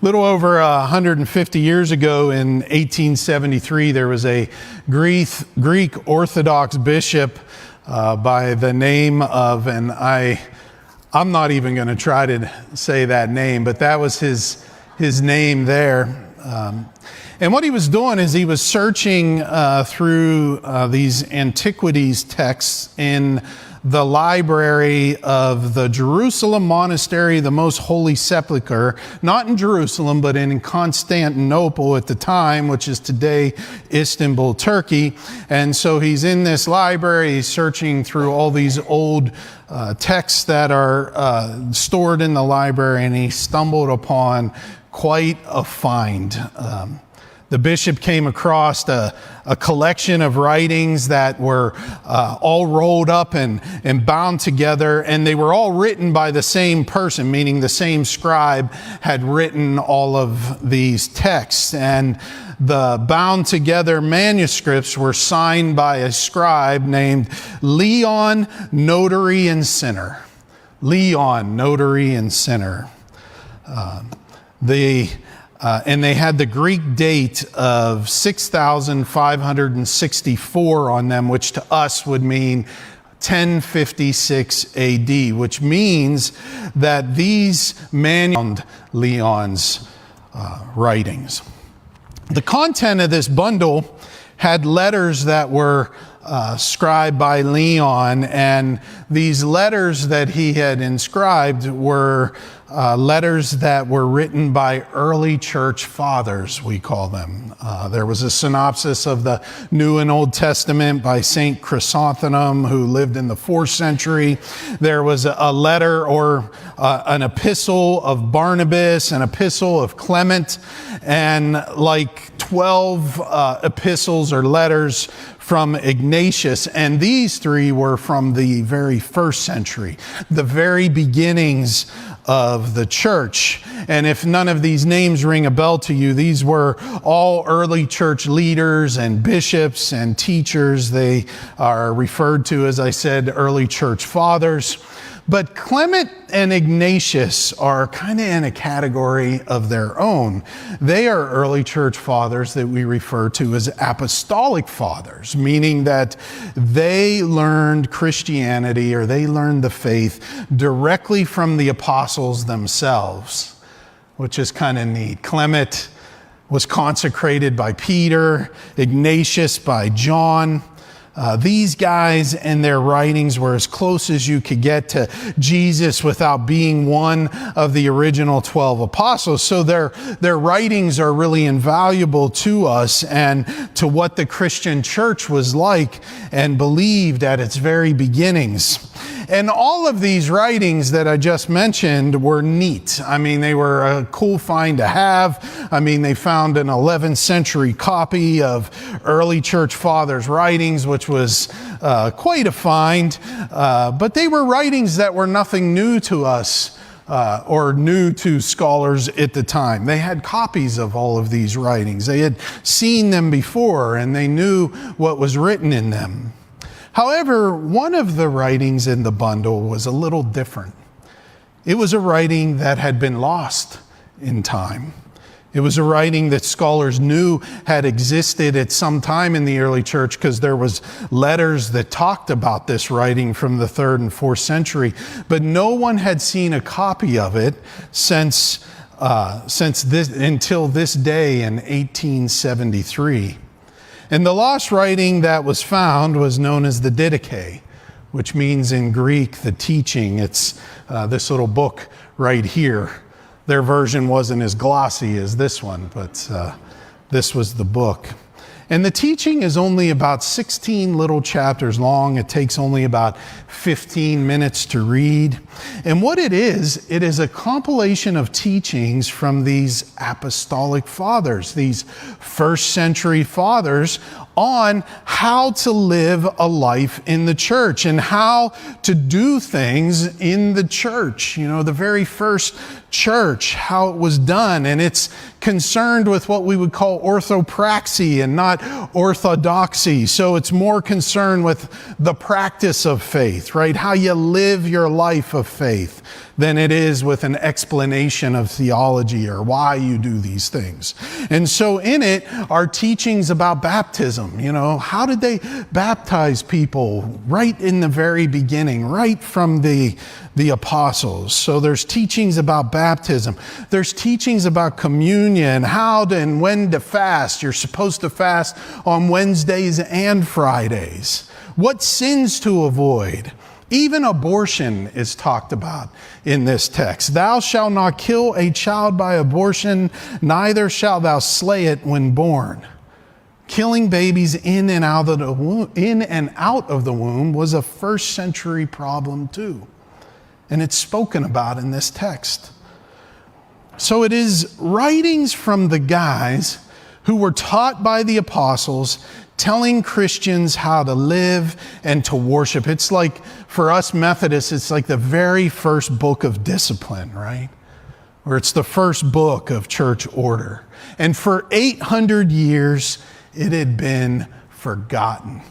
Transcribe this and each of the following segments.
little over 150 years ago in 1873, there was a Greek Orthodox bishop by the name of, and I'm not even going to try to say that name, but that was his name there. And what he was doing is he was searching through these antiquities texts in the library of the Jerusalem monastery, the Most Holy Sepulchre, not in Jerusalem, but in Constantinople at the time, which is today Istanbul, Turkey. And so he's in this library, he's searching through all these old texts that are stored in the library, and he stumbled upon quite a find. The bishop came across a collection of writings that were all rolled up and bound together, and they were all written by the same person, meaning the same scribe had written all of these texts. And the bound together manuscripts were signed by a scribe named Leon, Notary and Sinner. Leon, Notary and Sinner. And they had the Greek date of 6,564 on them, which to us would mean 1056 AD, which means that these manuscripts Leon's writings. The content of this bundle had letters that were scribed by Leon, and these letters that he had inscribed were letters that were written by early church fathers, we call them. There was a synopsis of the New and Old Testament by Saint Chrysostom, who lived in the 4th century. There was a letter or an epistle of Barnabas, an epistle of Clement, and like 12 epistles or letters from Ignatius, and these three were from the very 1st century, the very beginnings of the church. And if none of these names ring a bell to you, these were all early church leaders and bishops and teachers. They are referred to, as I said, early church fathers. But Clement and Ignatius are kind of in a category of their own. They are early church fathers that we refer to as apostolic fathers, meaning that they learned Christianity, or they learned the faith directly from the apostles themselves, which is kind of neat. Clement was consecrated by Peter, Ignatius by John. These guys and their writings were as close as you could get to Jesus without being one of the original 12 apostles. So their writings are really invaluable to us and to what the Christian church was like and believed at its very beginnings. And all of these writings that I just mentioned were neat. I mean, they were a cool find to have. I mean, they found an 11th century copy of early church fathers' writings, which was quite a find. But they were writings that were nothing new to us or new to scholars at the time. They had copies of all of these writings. They had seen them before, and they knew what was written in them. However, one of the writings in the bundle was a little different. It was a writing that had been lost in time. It was a writing that scholars knew had existed at some time in the early church, because there was letters that talked about this writing from the 3rd and 4th century, but no one had seen a copy of it until this day in 1873. And the lost writing that was found was known as the Didache, which means in Greek, the teaching. It's this little book right here. Their version wasn't as glossy as this one, but this was the book. And the teaching is only about 16 little chapters long. It takes only about 15 minutes to read. And what it is a compilation of teachings from these apostolic fathers, these 1st century fathers, on how to live a life in the church and how to do things in the church. You know, the very first church, how it was done. And it's concerned with what we would call orthopraxy and not orthodoxy. So it's more concerned with the practice of faith, right? How you live your life of faith. than it is with an explanation of theology or why you do these things. And so in it are teachings about baptism. You know, how did they baptize people right in the very beginning, right from the apostles? So there's teachings about baptism. There's teachings about communion, how to and when to fast. You're supposed to fast on Wednesdays and Fridays. What sins to avoid. Even abortion is talked about in this text. Thou shalt not kill a child by abortion, neither shalt thou slay it when born. Killing babies in and out of the womb was a first century problem too. And it's spoken about in this text. So it is writings from the guys who were taught by the apostles, telling Christians how to live and to worship. It's like, for us Methodists, it's like the very first book of discipline, right? Or it's the first book of church order. And for 800 years, it had been forgotten.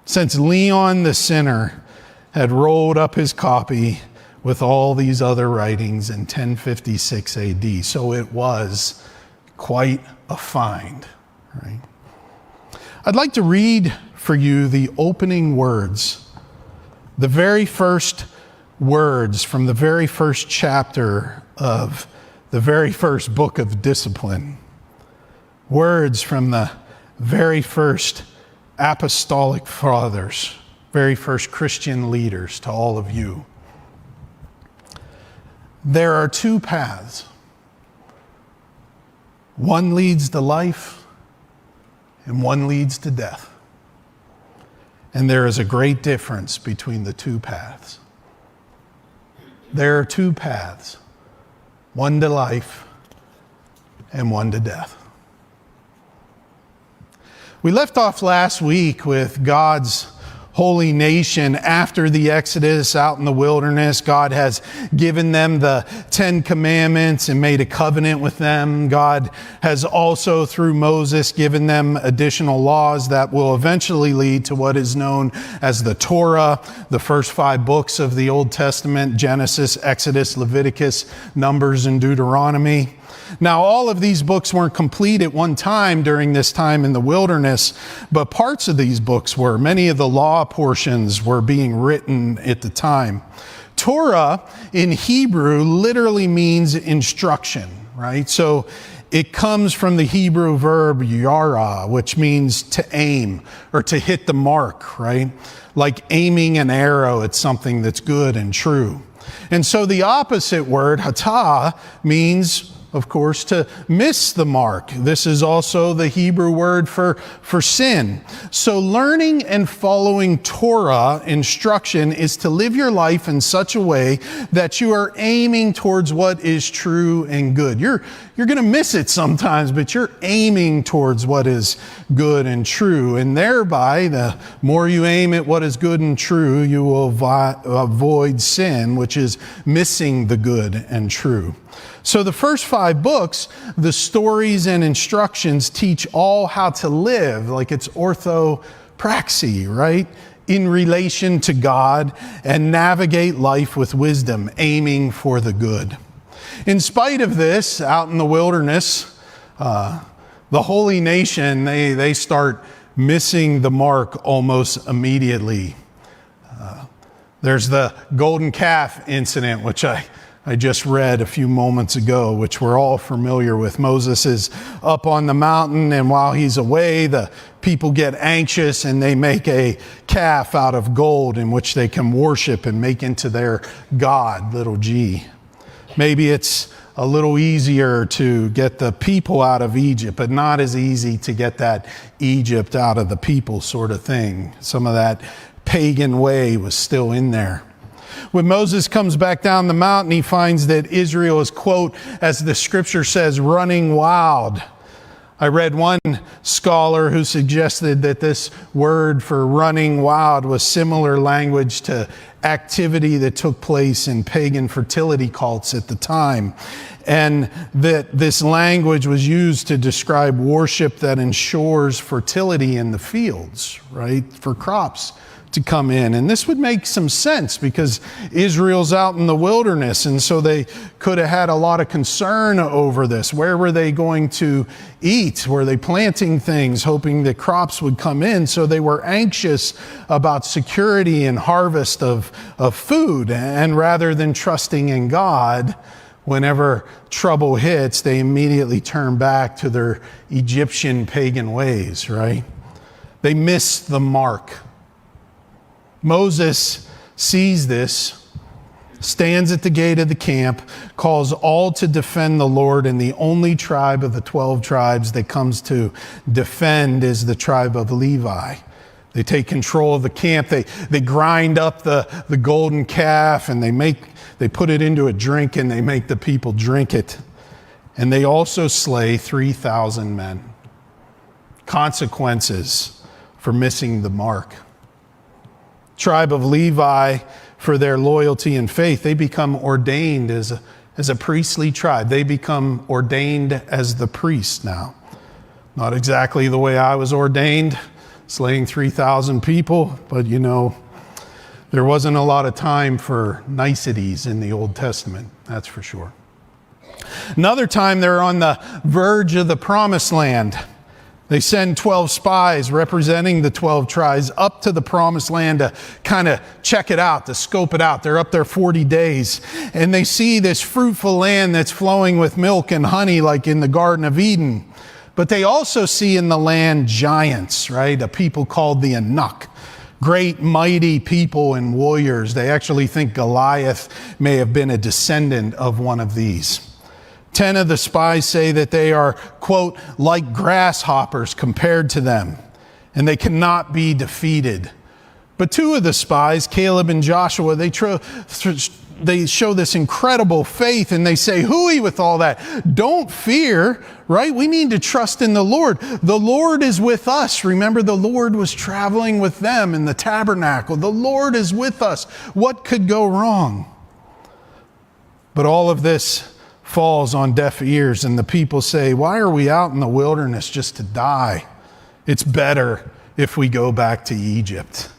Since Leon the sinner had rolled up his copy with all these other writings in 1056 AD. So it was quite a find, right? I'd like to read for you the opening words, the very first words from the very first chapter of the very first book of discipline. Words from the very first apostolic fathers, very first Christian leaders to all of you. There are two paths. One leads to life, and one leads to death. And there is a great difference between the two paths. There are two paths, one to life and one to death. We left off last week with God's holy nation after the Exodus out in the wilderness. God has given them the 10 commandments and made a covenant with them. God has also, through Moses, given them additional laws that will eventually lead to what is known as the Torah, the first 5 books of the Old Testament: Genesis, Exodus, Leviticus, Numbers, and Deuteronomy. Now, all of these books weren't complete at one time during this time in the wilderness, but parts of these books were. Many of the law portions were being written at the time. Torah in Hebrew literally means instruction, right? So it comes from the Hebrew verb yara, which means to aim or to hit the mark, right? Like aiming an arrow at something that's good and true. And so the opposite word, hata, means, of course, to miss the mark. This is also the Hebrew word for sin. So learning and following Torah instruction is to live your life in such a way that you are aiming towards what is true and good. You're going to miss it sometimes, but you're aiming towards what is good and true. And thereby, the more you aim at what is good and true, you will avoid sin, which is missing the good and true. So the first 5 books, the stories and instructions, teach all how to live, like it's orthopraxy, right? In relation to God, and navigate life with wisdom, aiming for the good. In spite of this, out in the wilderness, the holy nation, they start missing the mark almost immediately. There's the golden calf incident, which I just read a few moments ago, which we're all familiar with. Moses is up on the mountain, and while he's away, the people get anxious and they make a calf out of gold in which they can worship and make into their god, little g. Maybe it's a little easier to get the people out of Egypt, but not as easy to get that Egypt out of the people sort of thing. Some of that pagan way was still in there. When Moses comes back down the mountain, he finds that Israel is, quote, as the scripture says, running wild. I read one scholar who suggested that this word for running wild was similar language to activity that took place in pagan fertility cults at the time, and that this language was used to describe worship that ensures fertility in the fields, right, for crops to come in. And this would make some sense because Israel's out in the wilderness, and so they could have had a lot of concern over this. Where were they going to eat? Were they planting things, hoping that crops would come in? So they were anxious about security and harvest of food. And rather than trusting in God, whenever trouble hits, they immediately turn back to their Egyptian pagan ways, right? They missed the mark. Moses sees this, stands at the gate of the camp, calls all to defend the Lord, and the only tribe of the 12 tribes that comes to defend is the tribe of Levi. They take control of the camp. They grind up the golden calf, and they put it into a drink, and they make the people drink it. And they also slay 3,000 men. Consequences for missing the mark. Tribe of Levi, for their loyalty and faith, they become ordained as a priestly tribe. They become ordained as the priest now. Not exactly the way I was ordained, slaying 3,000 people, but there wasn't a lot of time for niceties in the Old Testament, that's for sure. Another time they're on the verge of the promised land. They send 12 spies representing the 12 tribes up to the promised land to kind of check it out, to scope it out. They're up there 40 days, and they see this fruitful land that's flowing with milk and honey like in the Garden of Eden. But they also see in the land giants, right? A people called the Anak. Great, mighty people and warriors. They actually think Goliath may have been a descendant of one of these. 10 of the spies say that they are, quote, like grasshoppers compared to them, and they cannot be defeated. But 2 of the spies, Caleb and Joshua, they show this incredible faith, and they say, hooey with all that. Don't fear, right? We need to trust in the Lord. The Lord is with us. Remember, the Lord was traveling with them in the tabernacle. The Lord is with us. What could go wrong? But all of this falls on deaf ears, and the people say, why are we out in the wilderness just to die? It's better if we go back to Egypt.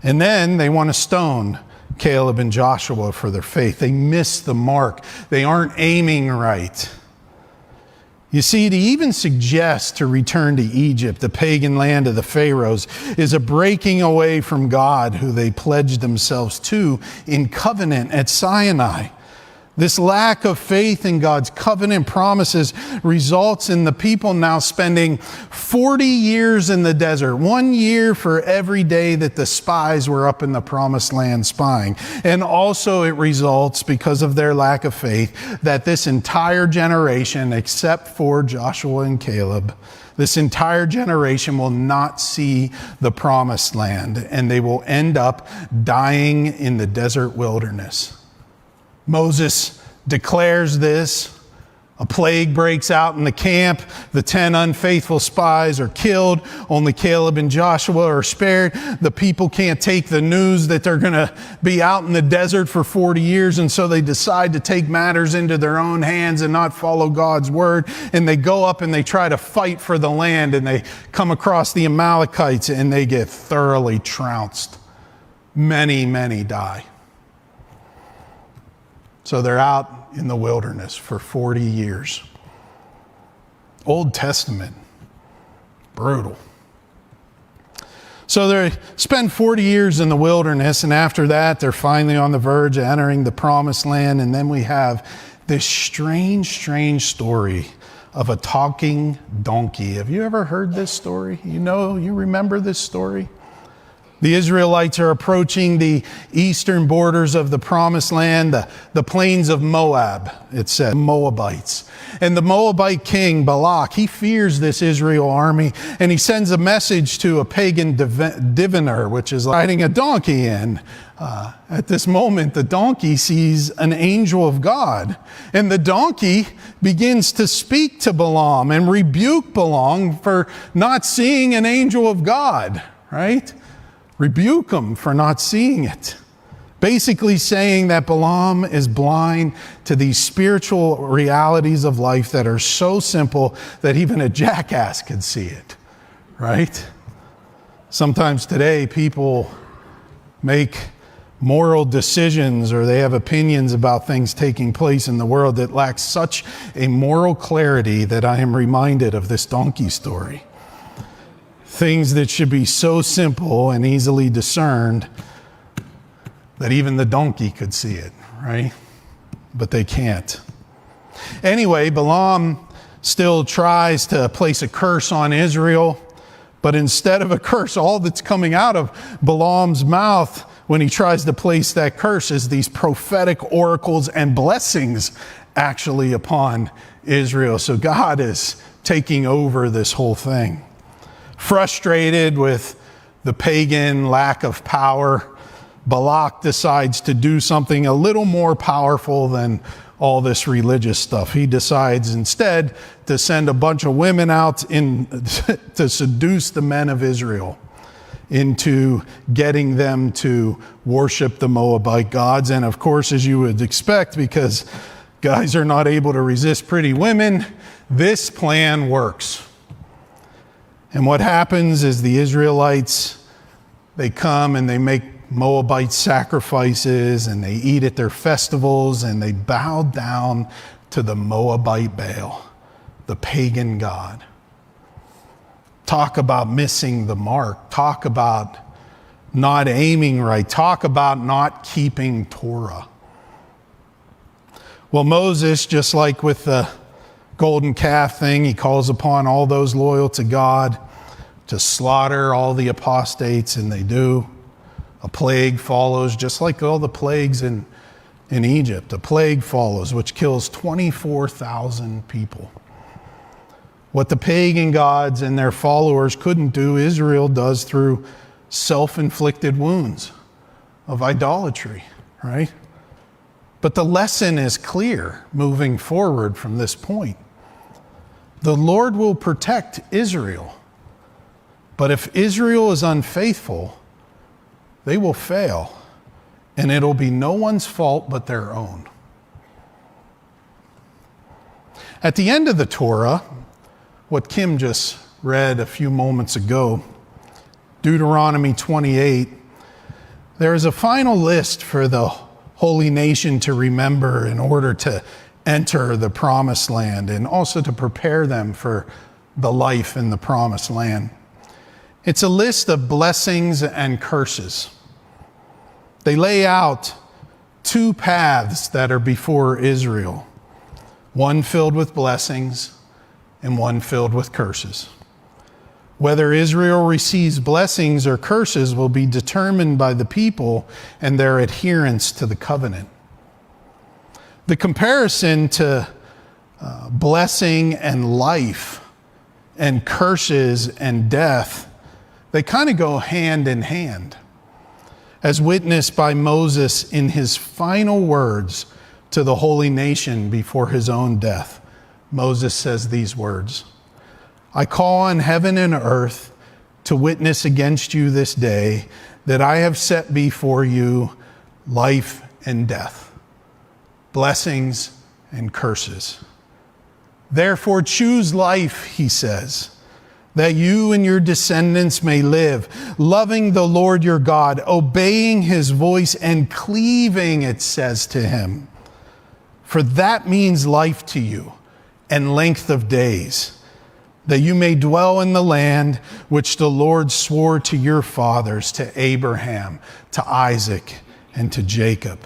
And then they want to stone Caleb and Joshua for their faith. They miss the mark. They aren't aiming right. You see, to even suggest to return to Egypt, the pagan land of the Pharaohs, is a breaking away from God, who they pledged themselves to in covenant at Sinai. This lack of faith in God's covenant promises results in the people now spending 40 years in the desert, 1 year for every day that the spies were up in the promised land spying. And also it results, because of their lack of faith, that this entire generation, except for Joshua and Caleb, this entire generation will not see the promised land, and they will end up dying in the desert wilderness. Moses declares this. A plague breaks out in the camp. The 10 unfaithful spies are killed. Only Caleb and Joshua are spared. The people can't take the news that they're going to be out in the desert for 40 years, and so they decide to take matters into their own hands and not follow God's word. And they go up and they try to fight for the land, and they come across the Amalekites, and they get thoroughly trounced. Many, many die. So they're out in the wilderness for 40 years. Old Testament, brutal. So they spend 40 years in the wilderness, and after that, they're finally on the verge of entering the promised land. And then we have this strange story of a talking donkey. Have you ever heard this story? You remember this story? The Israelites are approaching the eastern borders of the promised land, the plains of Moab, it said, Moabites. And the Moabite king, Balak, he fears this Israel army, and he sends a message to a pagan diviner, which is riding a donkey in. At this moment, the donkey sees an angel of God, and the donkey begins to speak to Balaam and rebuke Balaam for not seeing an angel of God, right? Rebuke him for not seeing it. Basically saying that Balaam is blind to these spiritual realities of life that are so simple that even a jackass can see it, right? Sometimes today people make moral decisions or they have opinions about things taking place in the world that lack such a moral clarity that I am reminded of this donkey story. Things that should be so simple and easily discerned that even the donkey could see it, right? But they can't. Anyway, Balaam still tries to place a curse on Israel, but instead of a curse, all that's coming out of Balaam's mouth when he tries to place that curse is these prophetic oracles and blessings actually upon Israel. So God is taking over this whole thing. Frustrated with the pagan lack of power, Balak decides to do something a little more powerful than all this religious stuff. He decides instead to send a bunch of women out to seduce the men of Israel into getting them to worship the Moabite gods. And of course, as you would expect, because guys are not able to resist pretty women, this plan works. And what happens is the Israelites, they come and they make Moabite sacrifices and they eat at their festivals and they bow down to the Moabite Baal, the pagan god. Talk about missing the mark. Talk about not aiming right. Talk about not keeping Torah. Well, Moses, just like with the golden calf thing, he calls upon all those loyal to God to slaughter all the apostates, and they do. A plague follows, just like all the plagues in Egypt. A plague follows, which kills 24,000 people. What the pagan gods and their followers couldn't do, Israel does through self-inflicted wounds of idolatry, right? But the lesson is clear moving forward from this point. The Lord will protect Israel. But if Israel is unfaithful, they will fail. And it'll be no one's fault but their own. At the end of the Torah, what Kim just read a few moments ago, Deuteronomy 28, there is a final list for the holy nation to remember in order to enter the promised land and also to prepare them for the life in the promised land. It's a list of blessings and curses. They lay out two paths that are before Israel, one filled with blessings and one filled with curses. Whether Israel receives blessings or curses will be determined by the people and their adherence to the covenant. The comparison to blessing and life and curses and death, they kind of go hand in hand, as witnessed by Moses in his final words to the holy nation before his own death. Moses says these words, "I call on heaven and earth to witness against you this day that I have set before you life and death, blessings and curses. Therefore choose life," he says, "that you and your descendants may live, loving the Lord your God, obeying his voice and cleaving," it says, "to him. For that means life to you and length of days, that you may dwell in the land which the Lord swore to your fathers, to Abraham, to Isaac, and to Jacob."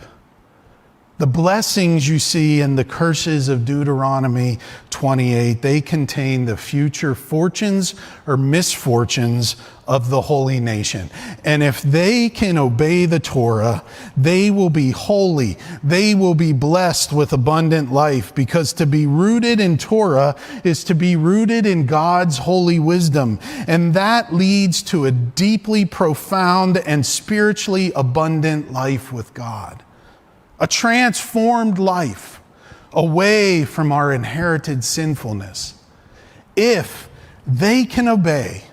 The blessings you see in the curses of Deuteronomy 28, they contain the future fortunes or misfortunes of the holy nation. And if they can obey the Torah, they will be holy. They will be blessed with abundant life, because to be rooted in Torah is to be rooted in God's holy wisdom. And that leads to a deeply profound and spiritually abundant life with God. A transformed life away from our inherited sinfulness. If they can obey,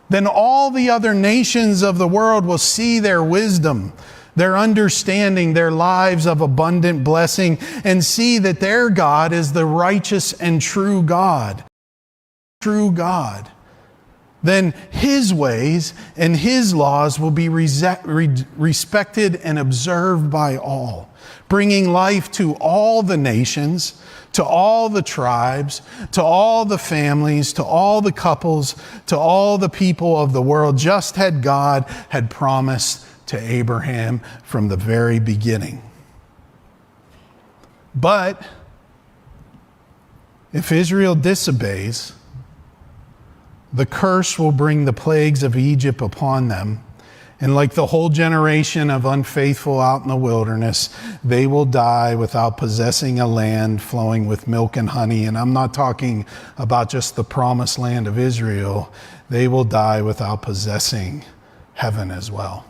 then all the other nations of the world will see their wisdom, their understanding, their lives of abundant blessing, and see that their God is the righteous and true God. True God. then his ways and his laws will be respected and observed by all, bringing life to all the nations, to all the tribes, to all the families, to all the couples, to all the people of the world, just as God had promised to Abraham from the very beginning. But if Israel disobeys, the curse will bring the plagues of Egypt upon them. And like the whole generation of unfaithful out in the wilderness, they will die without possessing a land flowing with milk and honey. And I'm not talking about just the promised land of Israel. They will die without possessing heaven as well.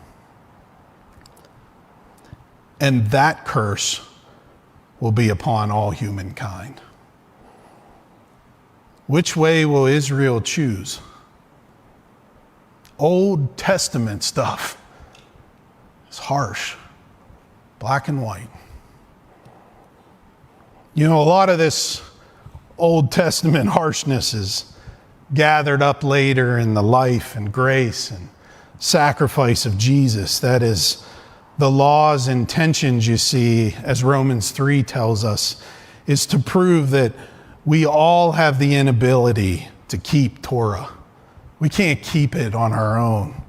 And that curse will be upon all humankind. Which way will Israel choose? Old Testament stuff is harsh, black and white. You know, a lot of this Old Testament harshness is gathered up later in the life and grace and sacrifice of Jesus. That is, the law's intentions, you see, as Romans 3 tells us, is to prove that we all have the inability to keep Torah. We can't keep it on our own.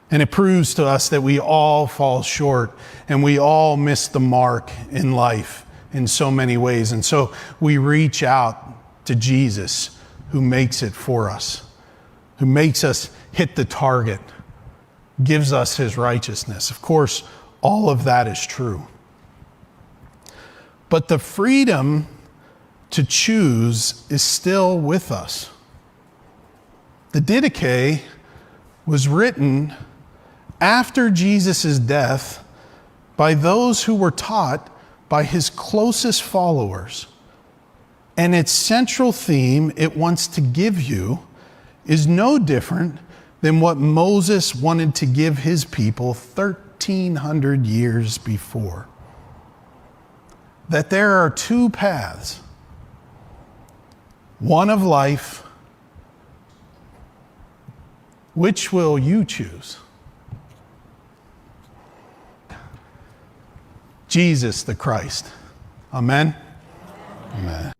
And it proves to us that we all fall short and we all miss the mark in life in so many ways. And so we reach out to Jesus, who makes it for us, who makes us hit the target, gives us his righteousness. Of course, all of that is true. But the freedom to choose is still with us. The Didache was written after Jesus' death by those who were taught by his closest followers. And its central theme it wants to give you is no different than what Moses wanted to give his people 1,300 years before. That there are two paths, one of life. Which will you choose? Jesus the Christ. Amen? Amen.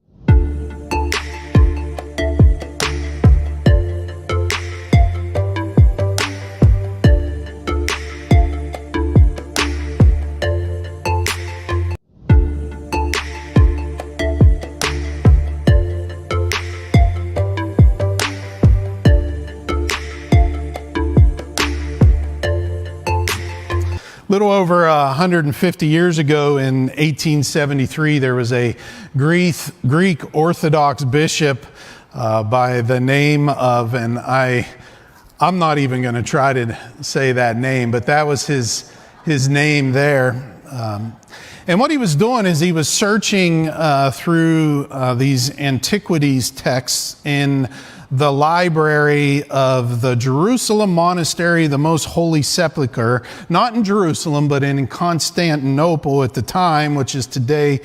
A little over 150 years ago in 1873, there was a Greek Orthodox bishop by the name of, and I'm not even going to try to say that name, but that was his name there. And what he was doing is he was searching through these antiquities texts in the library of the Jerusalem monastery, the Most Holy Sepulchre, not in Jerusalem, but in Constantinople at the time, which is today